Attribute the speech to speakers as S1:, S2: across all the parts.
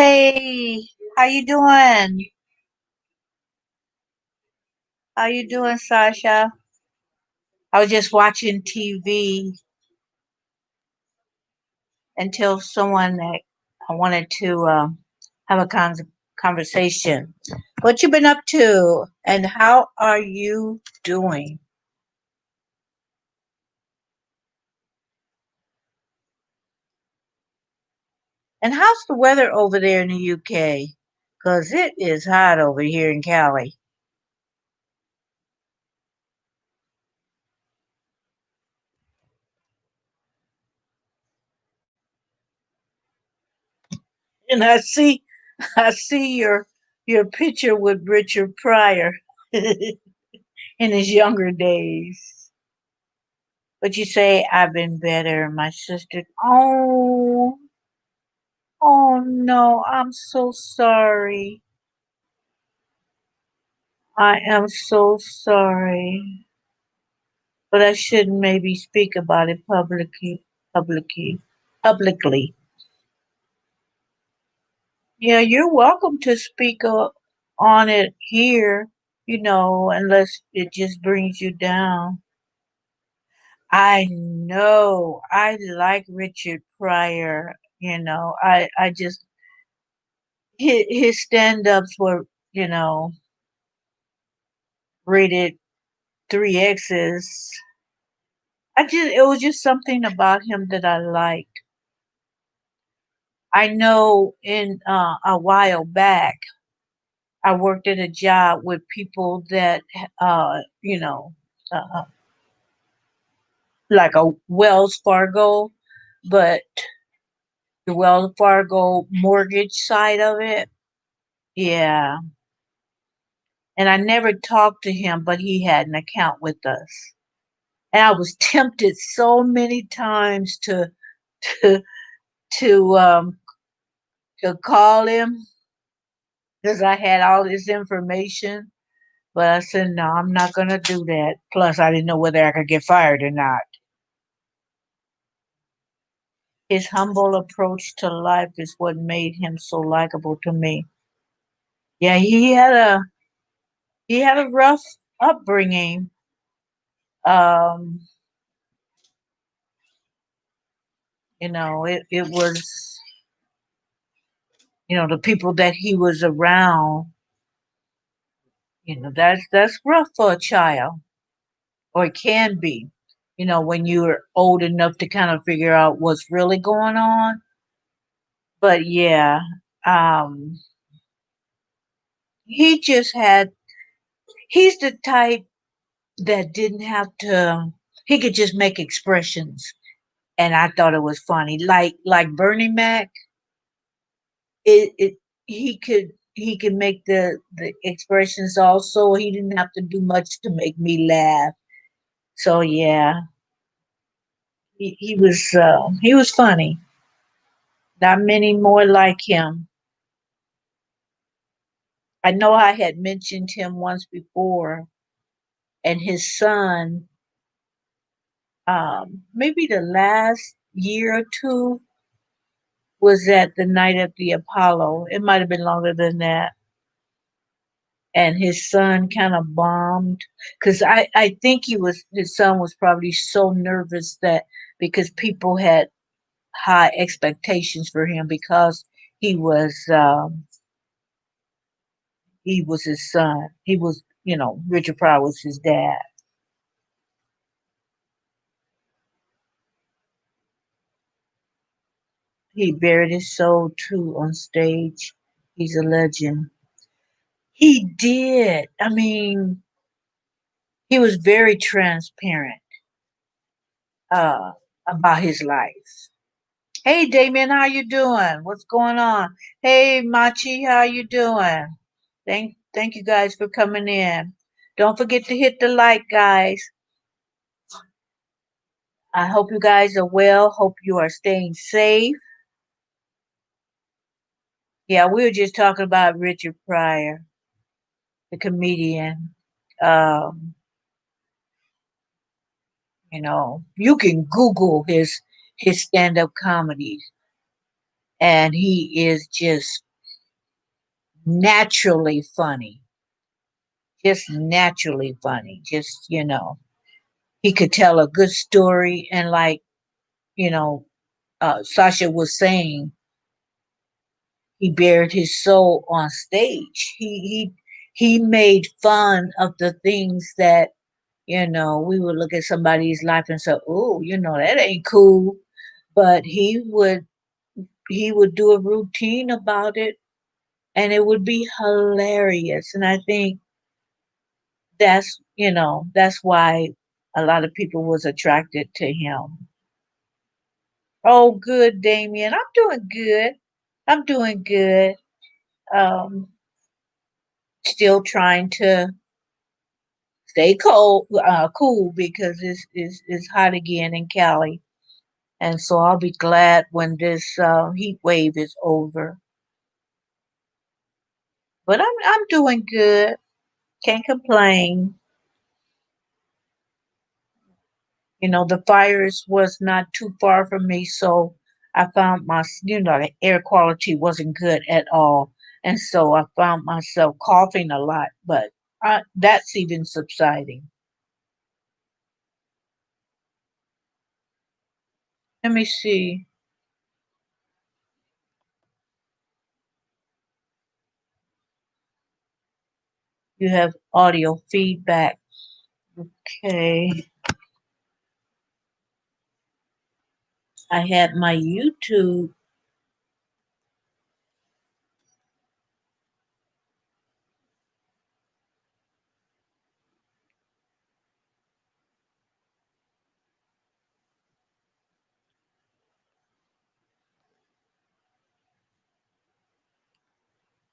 S1: Hey, how you doing? How you doing, Sasha? I was just watching TV until someone that I wanted to have a conversation. What you been up to, and how are you doing? And how's the weather over there in the UK? Because it is hot over here in Cali. And I see your picture with Richard Pryor in his younger days. But you say I've been better, my sister. Oh no, I'm so sorry. I am so sorry. But I shouldn't maybe speak about it publicly, publicly. Yeah, you're welcome to speak on it here, unless it just brings you down. I know. I like Richard Pryor. I just his stand-ups were, you know, rated three X's. It was just something about him that I liked. I know in a while back, I worked at a job with people that, uh, you know, uh, like a Wells Fargo, but the Wells Fargo mortgage side of it. Yeah. And I never talked to him, but he had an account with us. And I was tempted so many times to to um to call him because I had all this information. But I said, no, I'm not gonna do that. Plus I didn't know whether I could get fired or not. His humble approach to life is what made him so likable to me. Yeah, he had a rough upbringing. Um, it was, the people that he was around, that's rough for a child, or it can be, when you're old enough to kind of figure out what's really going on. But yeah, um, he just had, he's the type that didn't have to, he could just make expressions. And I thought it was funny. Like Bernie Mac, it he could make the expressions also. He didn't have to do much to make me laugh. So yeah, he was funny. Not many more like him. I know I had mentioned him once before, and his son, maybe the last year or two, was at the night at the Apollo. It might have been longer than that. And his son kind of bombed because I think his son was probably so nervous that because people had high expectations for him because he was he was his son. He was, Richard Pryor was his dad. He buried his soul too on stage. He's a legend. He did. I mean, he was very transparent uh, about his life. Hey, Damien, how you doing? What's going on? Hey, Machi, how you doing? Thank you guys for coming in. Don't forget to hit the like, guys. I hope you guys are well. Hope you are staying safe. Yeah, we were just talking about Richard Pryor, the comedian. Um, you can Google his stand-up comedies, and he is just naturally funny, just naturally funny. Just, he could tell a good story. And like, you know, Sasha was saying, he bared his soul on stage. He made fun of the things that, we would look at somebody's life and say, "Oh, that ain't cool." But he would do a routine about it, and it would be hilarious. And I think that's why a lot of people was attracted to him. Oh, good, Damien. I'm doing good. I'm doing good. Um, Still trying to stay cool because it's hot again in Cali, and so I'll be glad when this heat wave is over. But I'm doing good. Can't complain. The fires was not too far from me, so I found the air quality wasn't good at all, and so I found myself coughing a lot. But that's even subsiding. Let me see. You have audio feedback. Okay. I had my YouTube.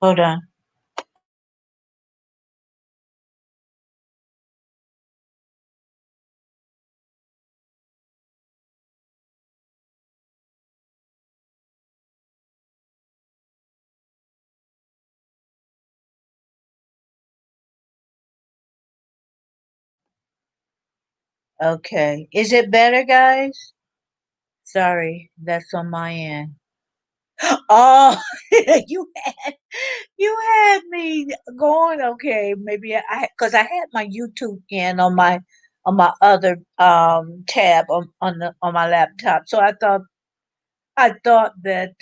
S1: Hold on. Okay. Is it better, guys? Sorry, that's on my end. Oh, you you had me going. Okay, maybe because I had my YouTube in on my other tab on my laptop. So I thought that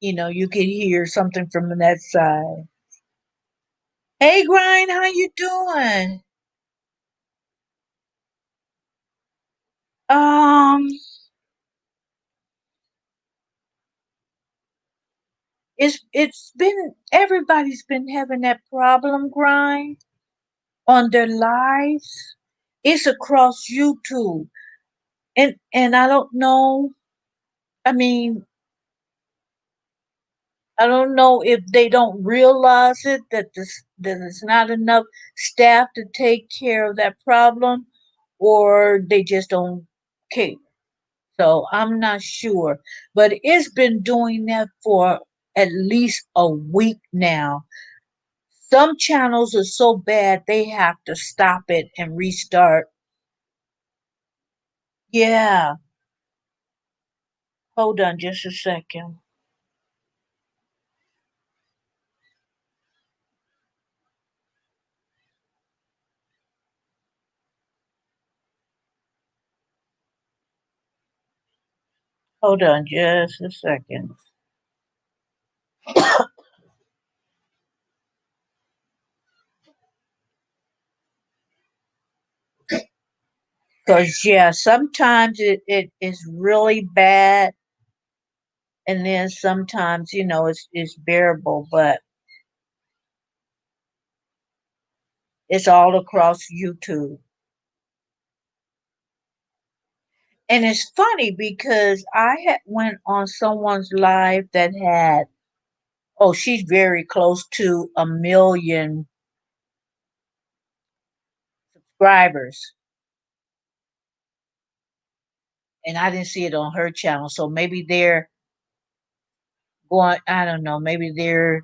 S1: you could hear something from that side. Hey, Grind, how you doing? Um, it's been everybody's been having that problem, Grind, on their lives. It's across YouTube, and I don't know. I mean, I don't know if they don't realize it that there's not enough staff to take care of that problem, or they just don't care. So I'm not sure, but it's been doing that for at least a week now. Some channels are so bad they have to stop it and restart. Yeah, hold on just a second. Hold on just a second. Because, yeah, sometimes it is really bad, and then sometimes, it's bearable, but it's all across YouTube. And it's funny because I had went on someone's live that had, oh, she's very close to 1 million subscribers, and I didn't see it on her channel. So maybe they're going, I don't know, maybe they're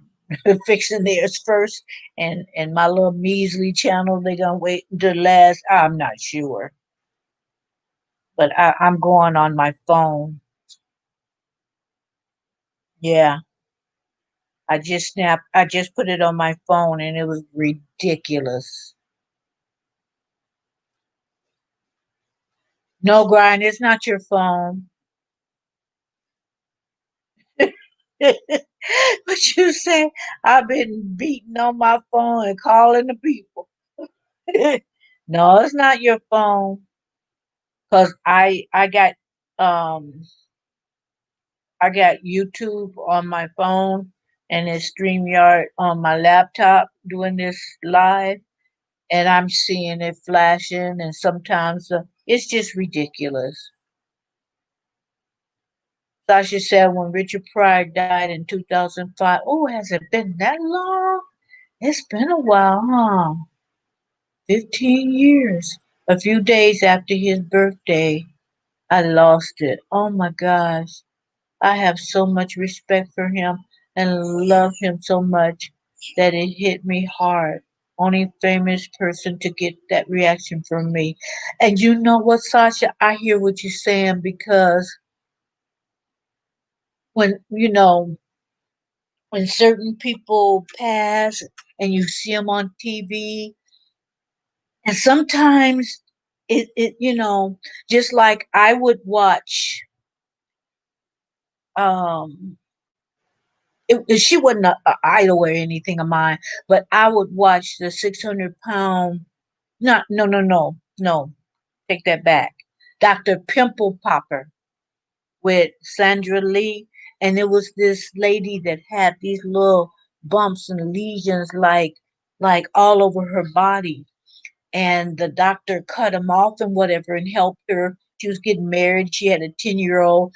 S1: fixing theirs first, and my little measly channel they're gonna wait until last. I'm not sure, but I'm going on my phone. Yeah, I just put it on my phone and it was ridiculous. No, Brian, it's not your phone. But you say I've been beating on my phone and calling the people. No, it's not your phone. Cause um I got YouTube on my phone and it's StreamYard on my laptop doing this live, and I'm seeing it flashing, and sometimes it's just ridiculous. Sasha said when Richard Pryor died in 2005. Oh, has it been that long? It's been a while, huh? 15 years. A few days after his birthday, I lost it. Oh my gosh. I have so much respect for him and love him so much that it hit me hard. Only famous person to get that reaction from me. And you know what, Sasha? I hear what you're saying because when, when certain people pass and you see them on TV, and sometimes just like I would watch, um, she wasn't a idol or anything of mine, but I would watch the 600 pound. Not no no no no. Take that back. Dr. Pimple Popper with Sandra Lee, and it was this lady that had these little bumps and lesions like all over her body, and the doctor cut them off and whatever and helped her. She was getting married. She had a 10-year old,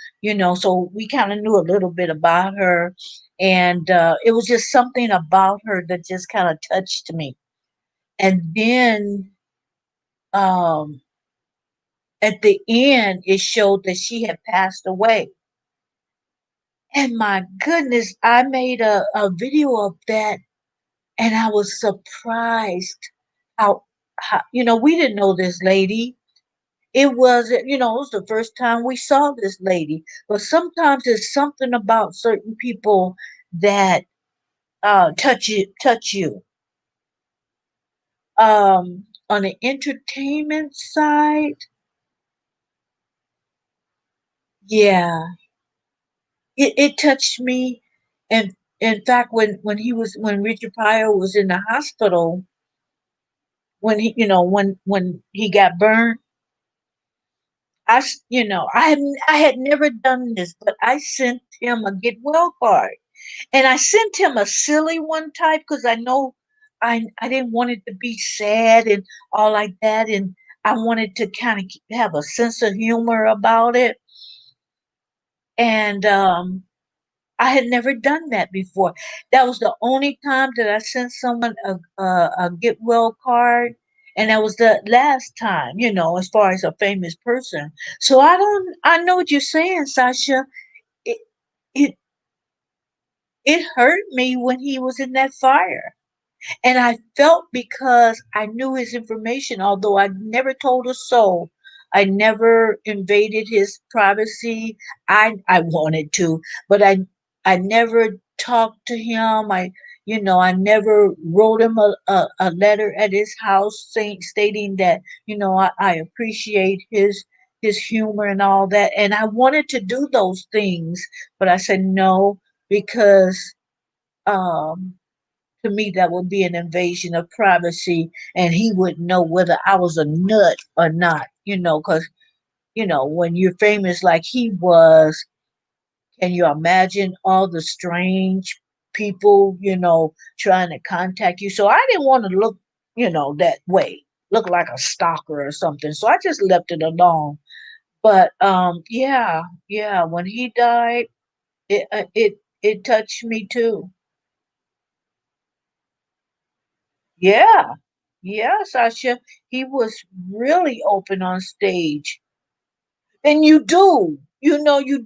S1: so we kind of knew a little bit about her. And it was just something about her that just kind of touched me. And then um, at the end, it showed that she had passed away. And my goodness, I made a video of that and I was surprised how we didn't know this lady. It was the first time we saw this lady. But sometimes there's something about certain people that touch you. On the entertainment side, yeah, it touched me. And in fact, when Richard Pryor was in the hospital, when he got burned, I had never done this, but I sent him a get well card. And I sent him a silly one type because I know I didn't want it to be sad and all like that. And I wanted to kind of have a sense of humor about it. And I had never done that before. That was the only time that I sent someone a get well card. And that was the last time, as far as a famous person. So I know what you're saying, Sasha. It, it, it hurt me when he was in that fire. And I felt because I knew his information, although I never told a soul. I never invaded his privacy. I wanted to, but I never talked to him. I never wrote him a letter at his house stating that, I appreciate his humor and all that. And I wanted to do those things, but I said no because um to me that would be an invasion of privacy, and he wouldn't know whether I was a nut or not, because when you're famous like he was, can you imagine all the strange people trying to contact you? So I didn't want to look that way, look like a stalker or something, so I just left it alone. But yeah, when he died, it touched me too. Yeah. Yeah, Sasha. He was really open on stage. And you do. You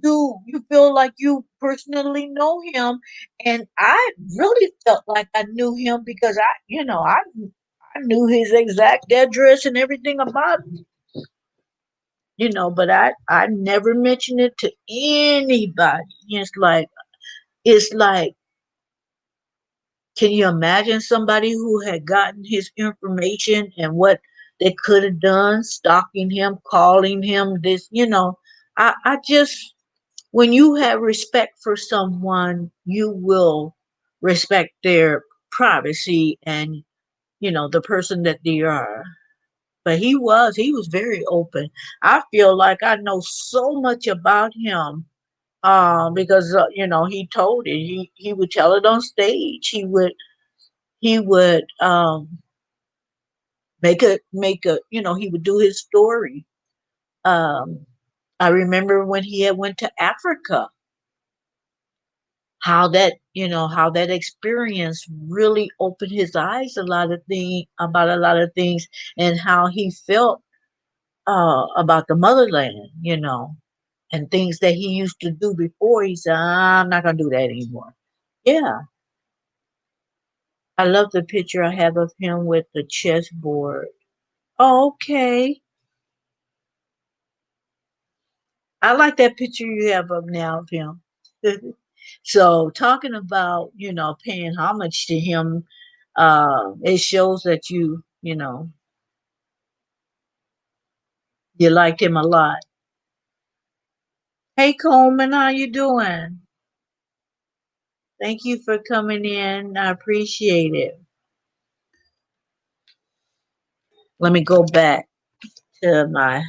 S1: do. You feel like you personally know him. And I really felt like I knew him because I knew his exact address and everything about him. But I never mentioned it to anybody. It's like Can you imagine somebody who had gotten his information and what they could have done, stalking him, calling him this, I just, when you have respect for someone, you will respect their privacy and, the person that they are. But he was very open. I feel like I know so much about him because he told it. He would tell it on stage. He would make a he would do his story. Um, I remember when he had went to Africa, how that experience really opened his eyes about a lot of things, and how he felt about the motherland, and things that he used to do before. He said, I'm not gonna do that anymore. Yeah. I love the picture I have of him with the chessboard. Okay. I like that picture you have up now of him. So talking about, paying homage to him, it shows that you liked him a lot. Hey Coleman, how you doing? Thank you for coming in. I appreciate it. Let me go back to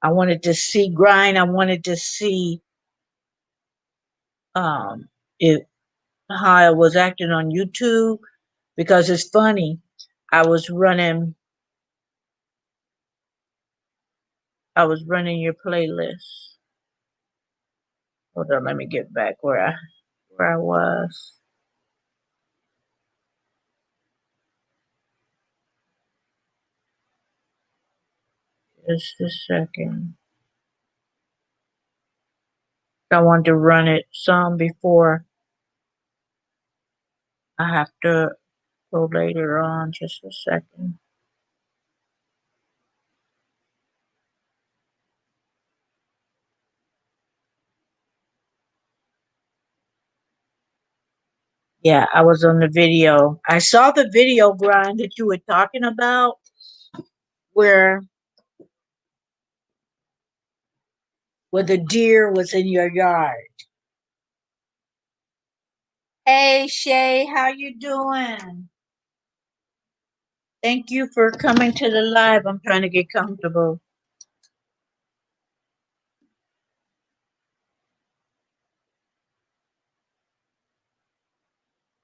S1: I wanted to see grind. I wanted to see um if how I was acting on YouTube, because it's funny. I was running I was running your playlist. Hold on, let me get back where I was. Just a second. I want to run it some before I have to go later on. Just a second. Yeah, I was on the video. I saw the video, Brian, that you were talking about, where the deer was in your yard. Hey Shay, how you doing? Thank you for coming to the live. I'm trying to get comfortable.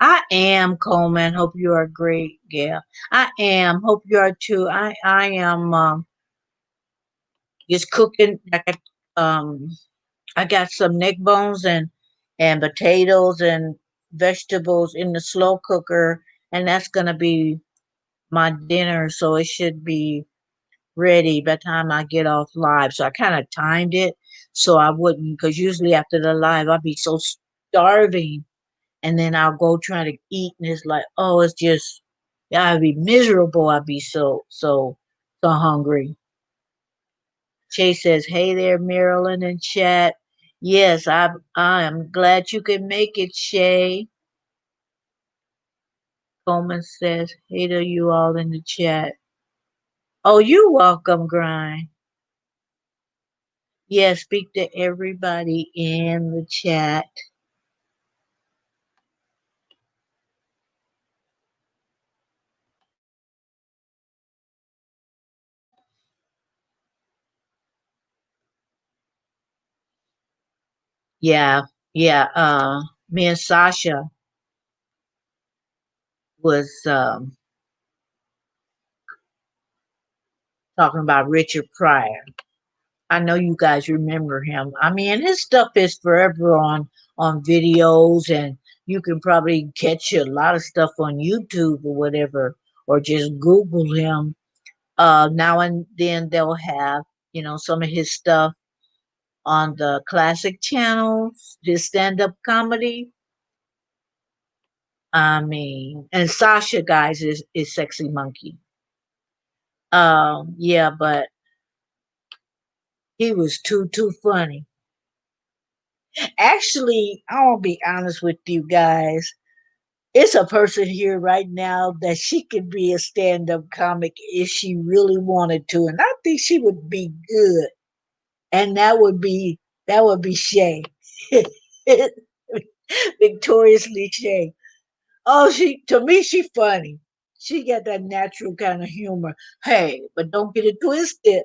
S1: I am Coleman. Hope you are great, Gail. I am. Hope you are too. I am just cooking. I got some neck bones and potatoes and vegetables in the slow cooker, and that's gonna be my dinner. So it should be ready by the time I get off live. So I kind of timed it so I wouldn't, because usually after the live I'll be so starving, and then I'll go try to eat, and it's like, oh, it's just, yeah, I'd be miserable. I'd be so hungry. Chase says, "Hey there, Marilyn in chat." Yes, I am glad you could make it, Shay. Coleman says, "Hey to you all in the chat." Oh, you're welcome, Grind. Yeah, speak to everybody in the chat. Yeah, yeah. Me and Sasha was talking about Richard Pryor. I know you guys remember him. I mean, his stuff is forever on videos, and you can probably catch a lot of stuff on YouTube or whatever, or just Google him. Now and then they'll have some of his stuff on the classic channels, his stand-up comedy. I mean, and Sasha, guys, is Sexy Monkey. Yeah, but he was too funny. Actually, I'll be honest with you guys. It's a person here right now that she could be a stand-up comic if she really wanted to, and I think she would be good. And that would be Shay. Victoriously Shay. Oh, she to me she funny. She got that natural kind of humor. Hey, but don't get it twisted.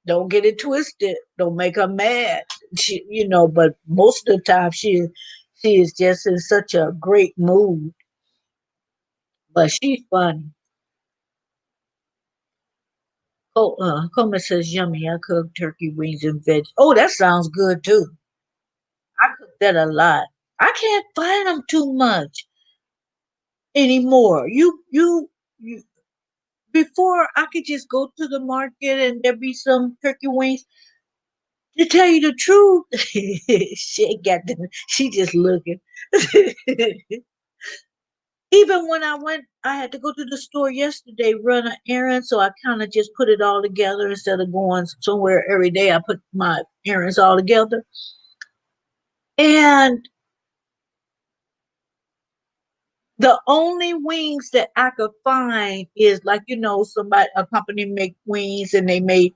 S1: Don't get it twisted. Don't make her mad. But most of the time she is just in such a great mood. But she's funny. Coleman says yummy. I cook turkey wings and veg. Oh, that sounds good too. I cook that a lot. I can't find them too much anymore. You before I could just go to the market and there be some turkey wings. To tell you the truth, she ain't got them. She just looking. Even when I had to go to the store yesterday, run an errand, so I kind of just put it all together instead of going somewhere every day. I put my errands all together, and the only wings that I could find is like somebody a company make wings and they may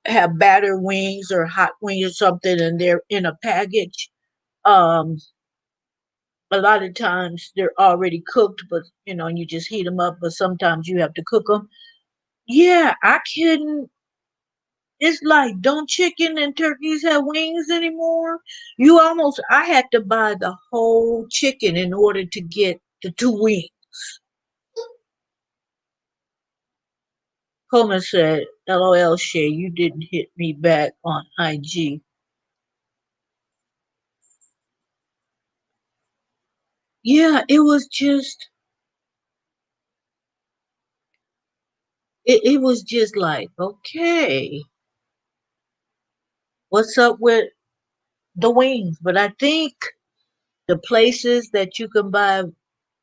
S1: have battered wings or hot wings or something, and they're in a package. Um, a lot of times they're already cooked, but you just heat them up. But sometimes you have to cook them. Yeah, I couldn't. It's like don't chicken and turkeys have wings anymore? I had to buy the whole chicken in order to get the two wings. Coleman said, LOL Shay, you didn't hit me back on IG. Yeah, it was just like, okay, what's up with the wings? But I think the places that you can buy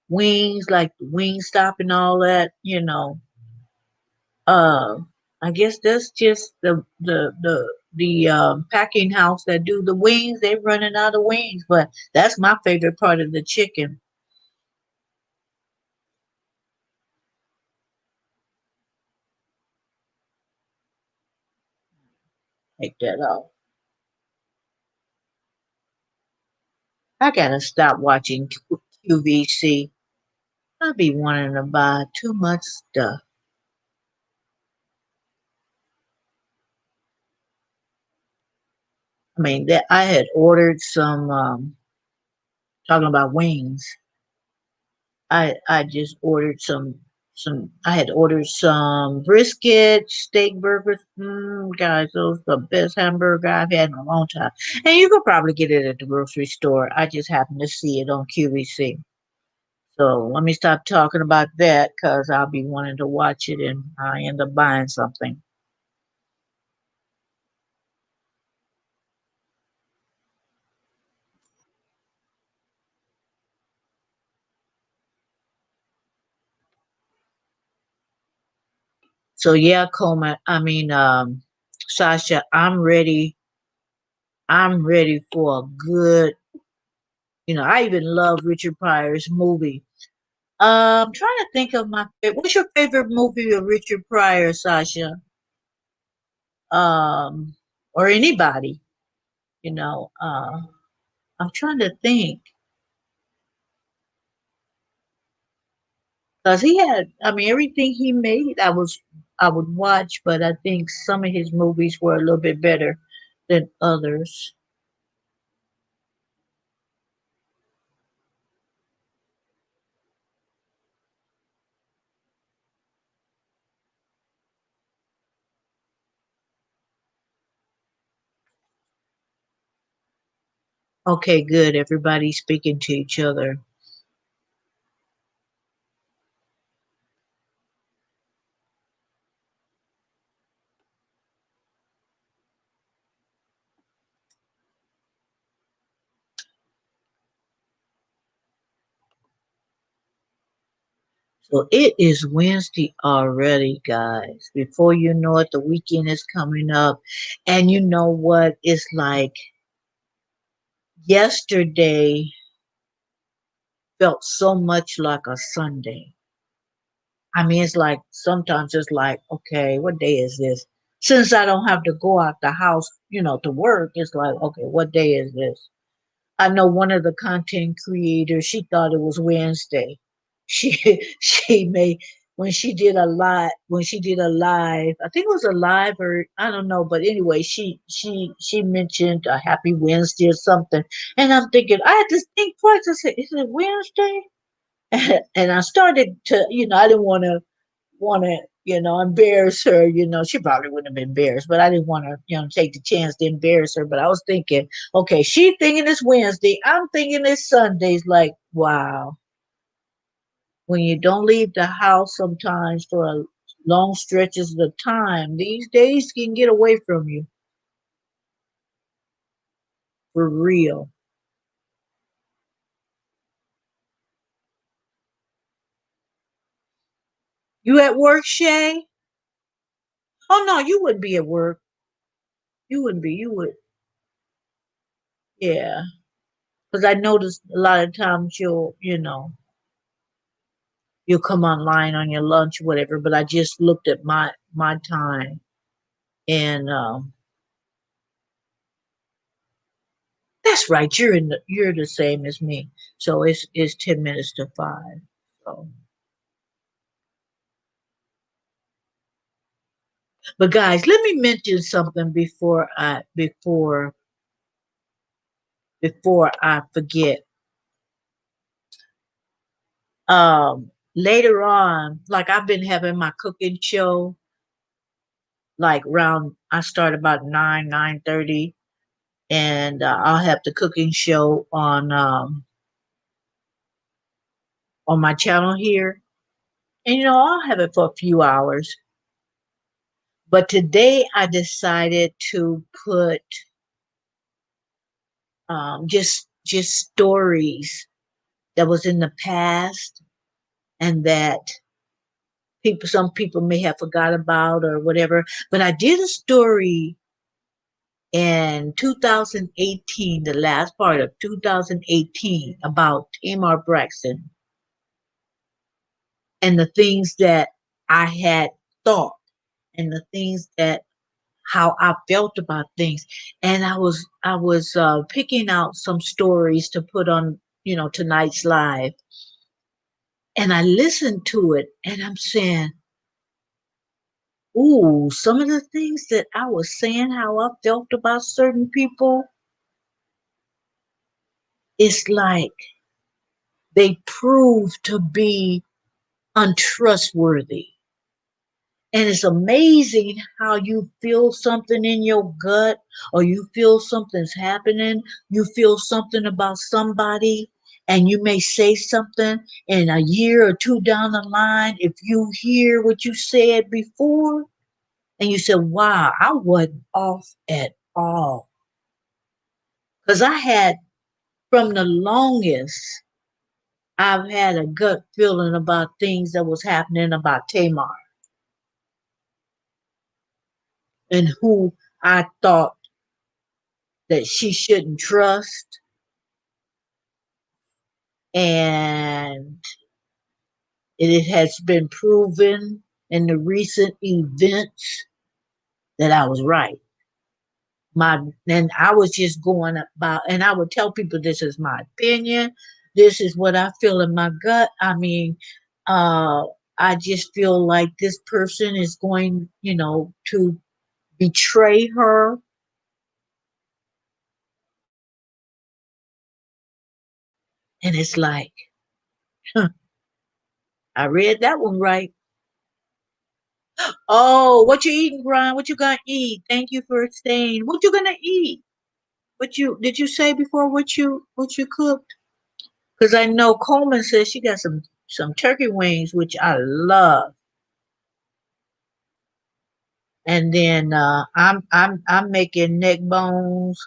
S1: wings, like Wingstop and all that, uh, I guess that's just the packing house that do the wings. They're running out of wings, but that's my favorite part of the chicken. Take that off. I gotta stop watching QVC. I be wanting to buy too much stuff. I mean, that I had ordered some. Talking about wings, I just ordered some. I had ordered some brisket steak burgers. Guys, those are the best hamburger I've had in a long time. And you could probably get it at the grocery store. I just happened to see it on QVC. So let me stop talking about that because I'll be wanting to watch it and I end up buying something. So yeah, Coleman. I mean, Sasha, I'm ready. I'm ready for a good. I even love Richard Pryor's movie. I'm trying to think of my favorite. What's your favorite movie of Richard Pryor, Sasha? Um, or anybody? You know, uh, I'm trying to think because he had. I mean, everything he made, I would watch, but I think some of his movies were a little bit better than others. Okay, good. Everybody's speaking to each other. So it is Wednesday already, guys. Before you know it, the weekend is coming up. And you know what? It's like Yesterday felt so much like a Sunday. I mean, it's like sometimes it's like, okay, what day is this? Since I don't have to go out the house, to work, it's like, okay, what day is this? I know one of the content creators, she thought it was Wednesday. She she made when she did a live, I think it was a live or I don't know, but anyway, she mentioned a happy Wednesday or something. And I'm thinking, I had to think twice. I said, is it Wednesday? And I started to, I didn't want to embarrass her. She probably wouldn't have been embarrassed, but I didn't want to take the chance to embarrass her. But I was thinking, okay, she thinking it's Wednesday, I'm thinking it's Sundays. Like, wow, when you don't leave the house sometimes for long stretches of time, these days can get away from you for real. You at work, Shay? Oh no, you wouldn't be at work. You wouldn't be. You would, yeah. Because I noticed a lot of times you'll come online on your lunch, whatever. But I just looked at my time, and that's right. You're the same as me. So it's 10 minutes to 5. So, but guys, let me mention something before I forget. Later on, like I've been having my cooking show, like round. I start about 9:30, and I'll have the cooking show on my channel here. And I'll have it for a few hours. But today I decided to put just stories that was in the past and that some people may have forgot about or whatever. But I did a story in 2018, the last part of 2018, about Tamar Braxton and the things that I had thought and the things that how I felt about things. And I was picking out some stories to put on, tonight's live. And I listened to it and I'm saying, ooh, some of the things that I was saying, how I felt about certain people, it's like they prove to be untrustworthy. And it's amazing how you feel something in your gut or you feel something's happening. You feel something about somebody and you may say something and a year or two down the line, if you hear what you said before and you said, wow, I wasn't off at all. Because I had, from the longest, I've had a gut feeling about things that was happening about Tamar and who I thought that she shouldn't trust. And it has been proven in the recent events that I was right. And I was just going about, and I would tell people this is my opinion. This is what I feel in my gut. I mean, uh, I just feel like this person is going, to betray her. And it's like, huh, I read that one right. Oh, what you eating, Brian? What you gonna eat? Thank you for staying. What you gonna eat? What you did you say before what you cooked? Because I know Coleman says she got some turkey wings, which I love. And then I'm making neck bones,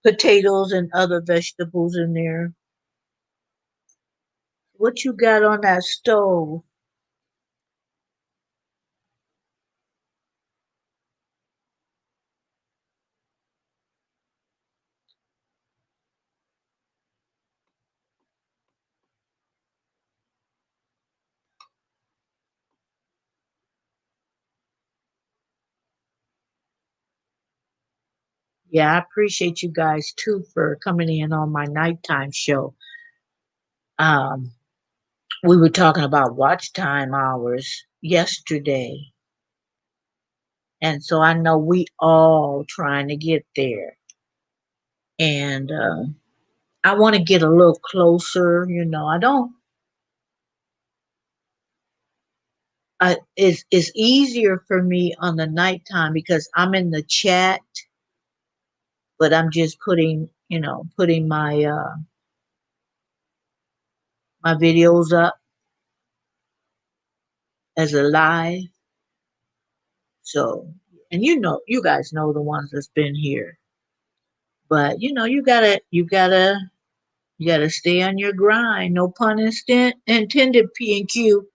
S1: potatoes, and other vegetables in there. What you got on that stove? Yeah, I appreciate you guys too for coming in on my nighttime show. Um, we were talking about watch time hours yesterday, and so I know we all trying to get there. And I want to get a little closer. I don't. It's easier for me on the nighttime because I'm in the chat, but I'm just putting my videos up as a live. So, and you guys know the ones that's been here. But you gotta stay on your grind. No pun intended. P and Q.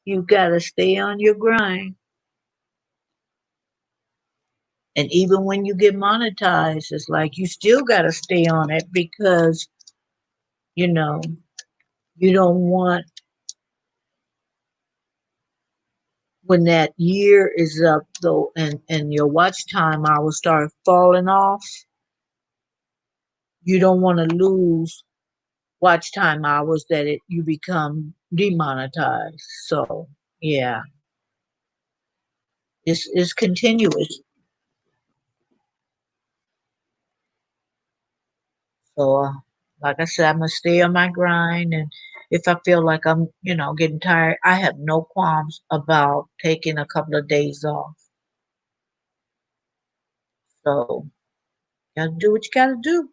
S1: You gotta stay on your grind. And even when you get monetized, it's like you still gotta stay on it because you know you don't want when that year is up though, and your watch time hours start falling off. You don't want to lose watch time hours that you become demonetized. So yeah, it's continuous. So like I said, I'm gonna stay on my grind, and if I feel like I'm getting tired, I have no qualms about taking a couple of days off. So gotta do what you gotta do.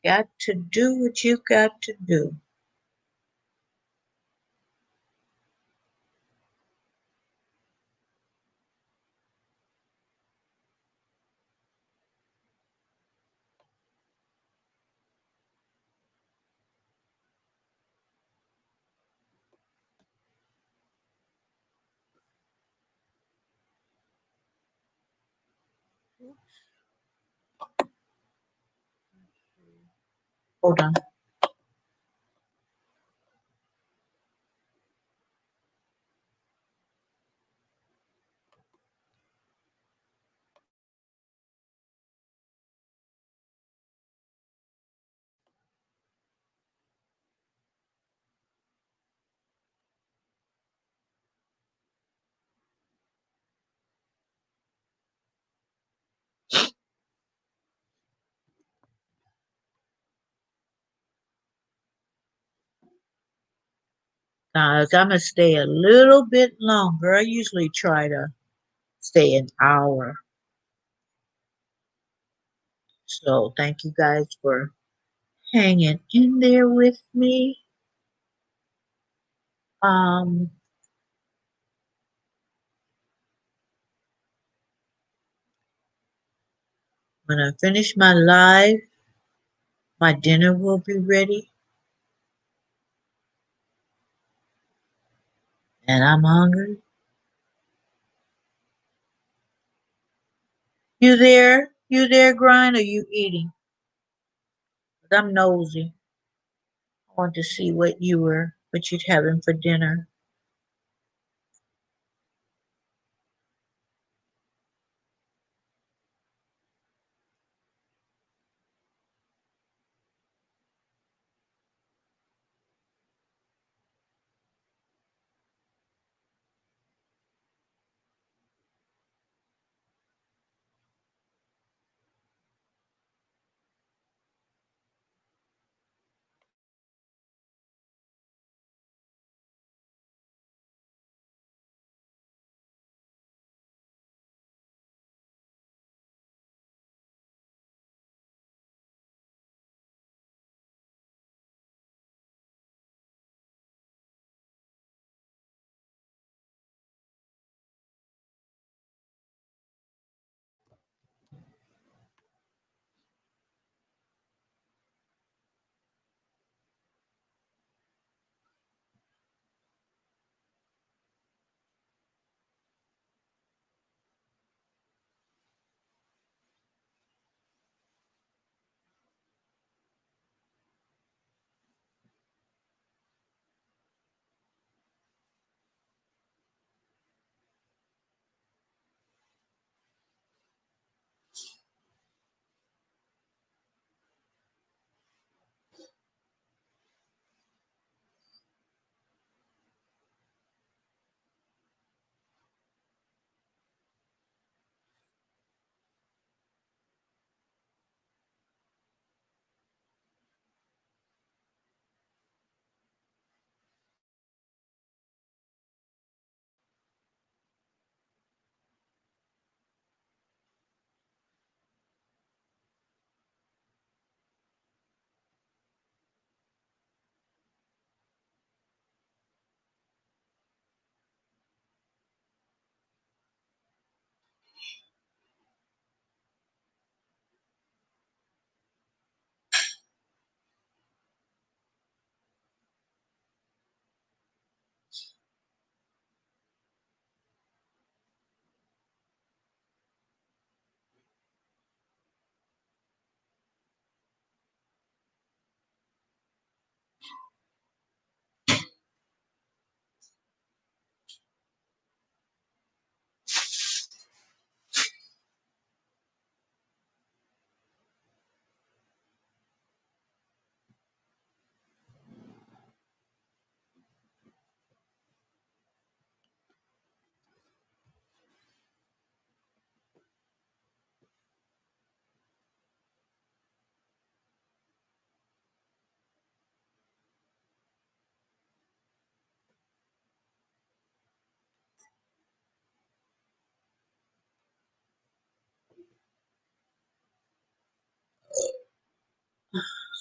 S1: Got to do what you got to do. Hold on. Guys, I'm gonna stay a little bit longer. I usually try to stay an hour. So thank you guys for hanging in there with me. Um, when I finish my live, my dinner will be ready, and I'm hungry. You there? You there, Grind? Or you eating? 'Cause I'm nosy. I want to see what you'd having for dinner.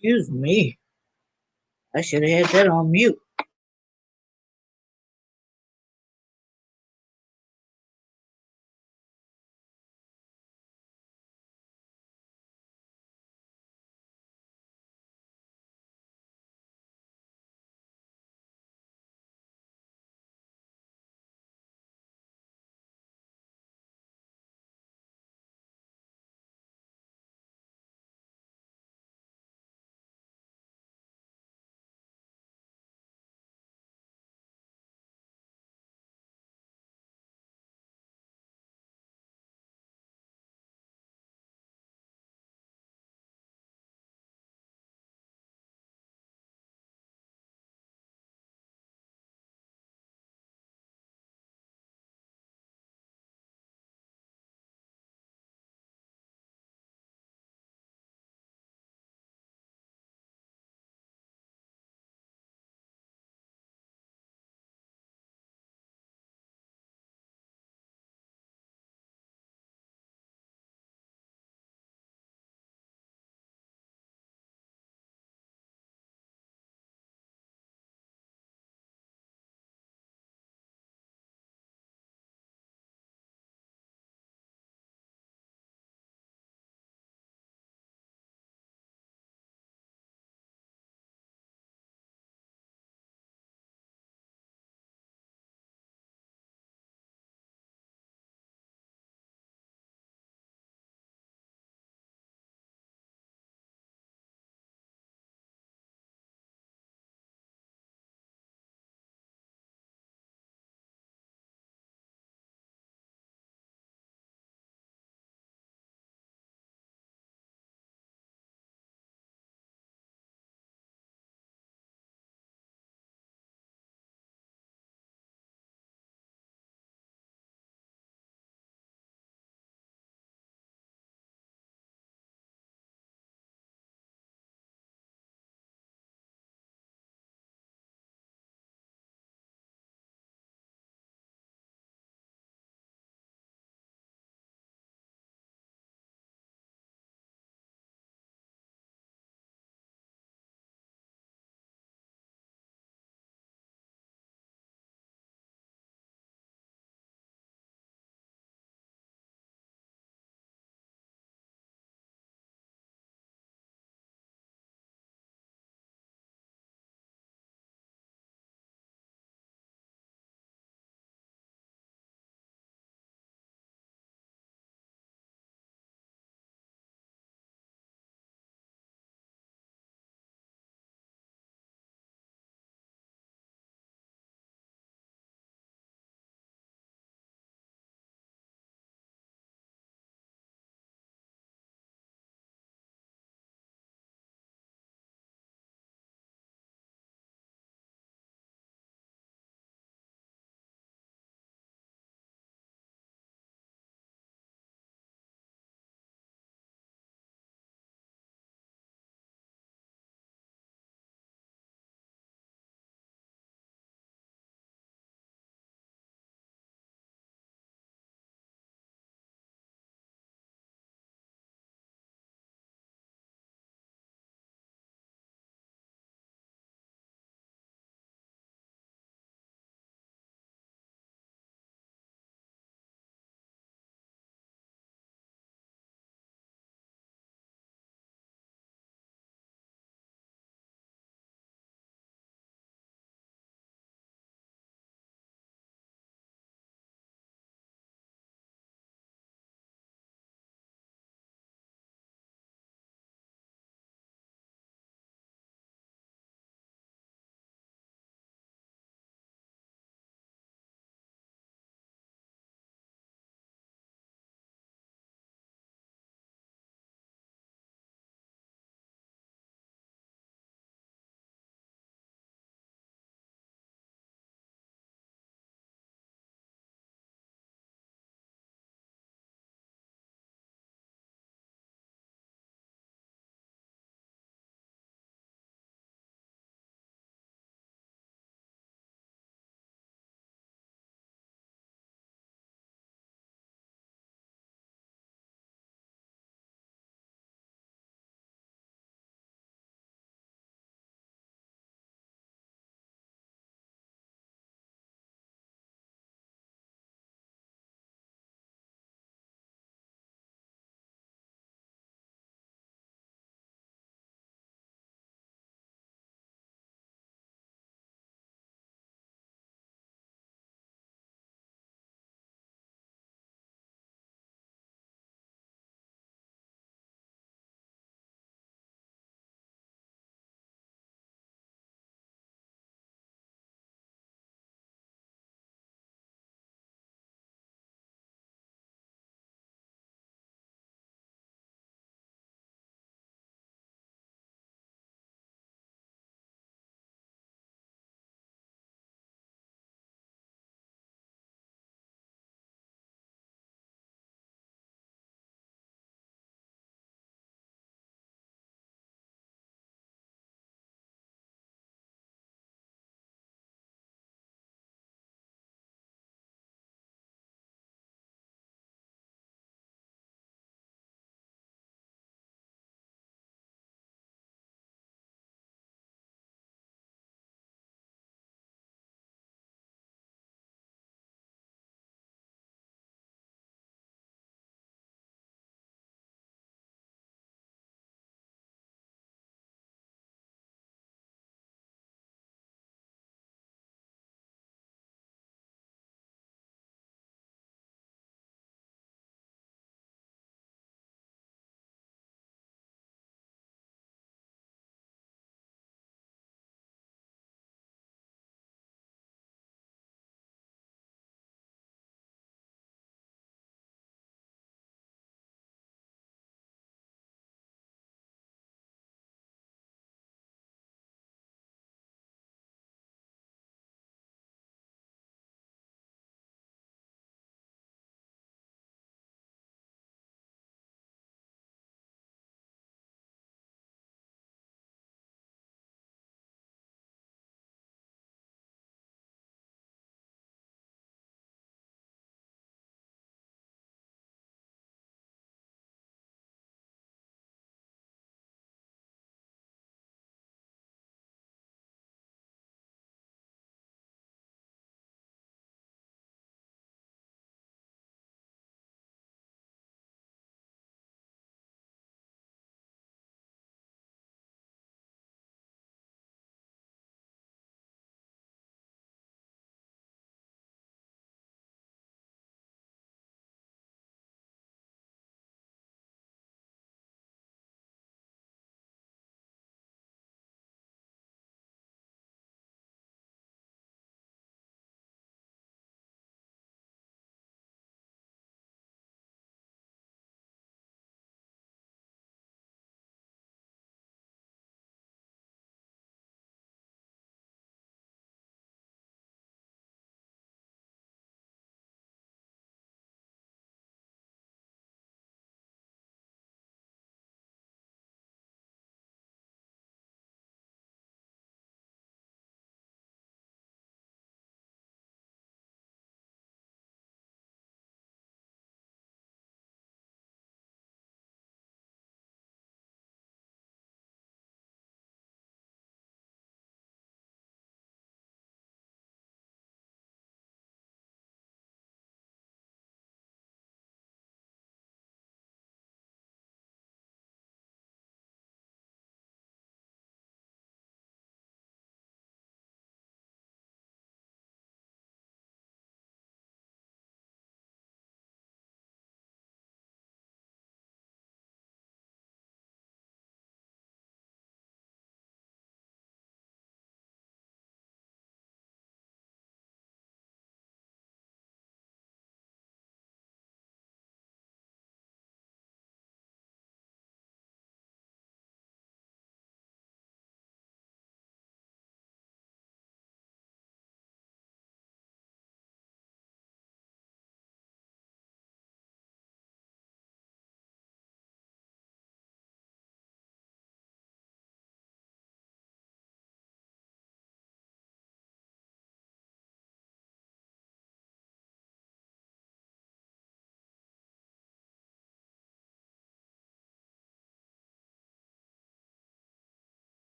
S1: Excuse me. I should have had that on mute.